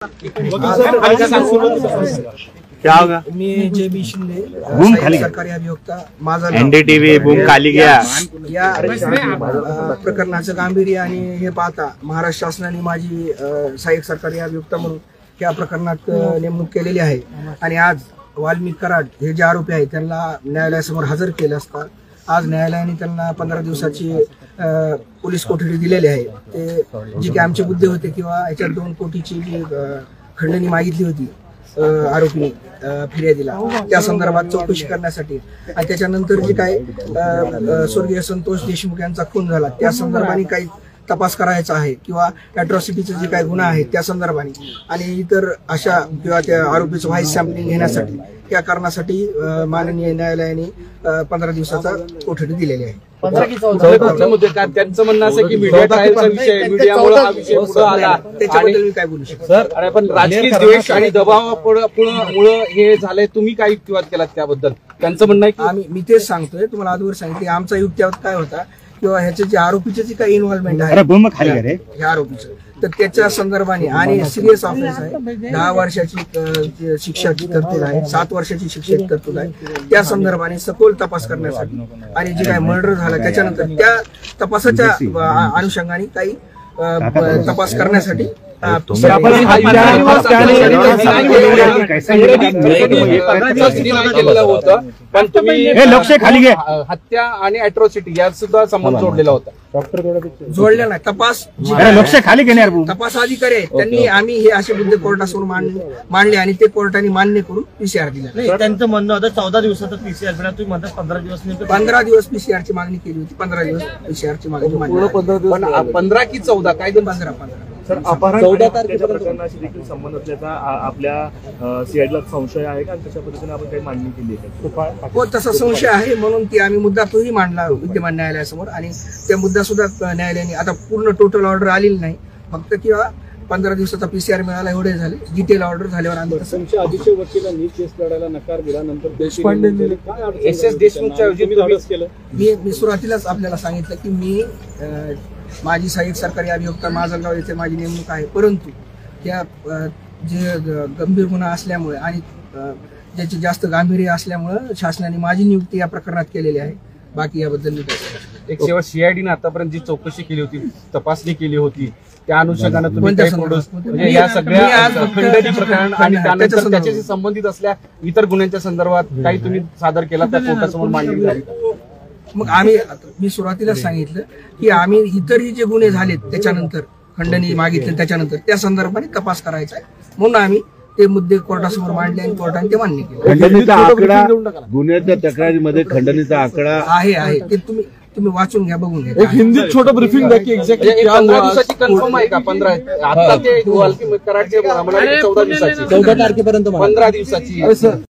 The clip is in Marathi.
क्या होगा? मी JB शिंदे बूम खाली सरकारी अभियोक्ता माझा NDTV बूम खाली गया। या प्रकरणाचं गांभीर्य आणि हे पाहता महाराष्ट्र शासनाने माझी सहाय्यक सरकारी अभियोक्ता म्हणून या प्रकरणात नेमणूक केलेली आहे आणि आज वाल्मिक कराड हे जे आरोपी आहेत त्यांना न्यायालयासमोर हजर केले असता आज न्यायालयाने त्यांना 15 दिवसाची पोलीस कोठडी दिलेली आहे। ते जे की आमचे मुद्दे होते किंवा याच्यात 2 कोटीची जी खंडणी मागितली होती आरोपीने फिर्यादीला त्या संदर्भात चौकशी करण्यासाठी आणि त्याच्यानंतर जे काय स्वर्गीय संतोष देशमुख यांचा खून झाला त्या संदर्भाने काही तपास करायचा आहे किंवा अॅट्रॉसिटीचे जे काही गुन्हा आहेत त्या संदर्भाने आणि इतर अशा किंवा त्या आरोपीचं व्हाईस सॅम्पलिंग घेण्यासाठी या कारणासाठी माननीय न्यायालयाने 15 दिवसाचा कोठडी दिलेली आहे। त्यांचं म्हणणं असं की मीडिया ट्रायलचा विषय मीडियामुळे हा विषय पुढे आला त्याच्याबद्दल मी काय बोलू शकतो सर? पण राजकीय द्वेष आणि दबावामुळे हे झालंय, तुम्ही काय युक्तिवाद केलात त्याबद्दल? त्यांचं म्हणणं आहे की मी तेच सांगतोय तुम्हाला आजवर सांगितले आमचा युक्तिवाद काय होता किंवा ह्याचे जे आरोपीचे जे काही इन्व्हॉल्वमेंट आहे ह्या आरोपीचं तर त्याच्या संदर्भाने आणि सिरियस ऑफेन्स आहे 10 वर्षाची शिक्षाची तरतूद आहे 7 वर्षाची शिक्षेची तरतूद आहे त्या संदर्भाने सखोल तपास करण्यासाठी आणि जे काही मर्डर झालं त्याच्यानंतर त्या तपासाच्या अनुषंगाने काही तपास करण्यासाठी होतं पण तुम्ही हत्या आणि अॅट्रॉसिटी यात सुद्धा संबंध जोडलेला होता। जोडलेला नाही तपास तपास अधिकारी आहेत त्यांनी आम्ही हे असे मुद्दे कोर्टासमोर मांडले आणि ते कोर्टाने मान्य करून PCR दिला। त्यांचं म्हणणं होतं 14 दिवसाचा PCR तुम्ही म्हणता 15 दिवस 15 दिवस PCR ची मागणी केली होती 15 दिवस PCR ची मागणी 15 की 14 काय 15 सर अपहरण 14 तारखेच्या प्रकरणाशी देखील संबंध असल्याचा आपल्या सीआयडीला संशय आहे का? तशा पद्धतीने आपण काही मांडणी केली आहे? हो तसा संशय आहे म्हणून ती आम्ही मुद्दा तोही मांडला विद्यमान न्यायालयासमोर आणि त्या मुद्दा सुद्धा न्यायालयाने आता पूर्ण टोटल ऑर्डर आलेली नाही फक्त किंवा 15 दिवसाचा PCR मिळाला एवढे झाले डिटेल ऑर्डर झाल्यावर आम्ही आधीच्या वकिलांनी केस लढायला नकार दिला नंतर देशपांडे देशमुखच्या मी सुरुवातीलाच आपल्याला सांगितलं की मी माझी सहाय्यक सरकारी अभियोक्ता माजलगाव येथे माझी नेमणूक आहे परंतु त्या जे गंभीर गुन्हा असल्यामुळे आणि ज्याचे जास्त गांभीर्य असल्यामुळे शासनाने माझी नियुक्ती या प्रकरणात केलेली आहे। बाकी याबद्दल मी काय एक शेवट CID ने आतापर्यंत जी चौकशी केली होती तपासणी केली होती त्या अनुषंगाने तुम्ही म्हणजे या सगळ्या खंडणी प्रकरण आणि त्यानंतर त्याच्याशी संबंधित असल्या इतर गुन्ह्यांच्या संदर्भात काही तुम्ही सादर केला त्या कोर्टासमोर मांडणी झाली? मग मी सुरुवातीलाच सांगितलं की आम्ही इतरही जे गुन्हे झालेत त्याच्यानंतर खंडणी मागितली त्याच्यानंतर त्या संदर्भाने तपास करायचा आहे म्हणून आम्ही ते मुद्दे कोर्टासमोर मांडले आणि कोर्टाने ते मान्य केले। खंडणीचा आकडा गुन्ह्याच्या तक्रारीमध्ये खंडणीचा आकडा आहे ते तुम्ही वाचून घ्या बघून घ्या। एक हिंदीत छोटं ब्रीफिंग द्या की एक्झॅक्टली 15 दिवसाची कन्फर्म आहे का? 15 आता ते कराडचे 14 दिवसाची 14 तारखेपर्यंत 15 दिवसाची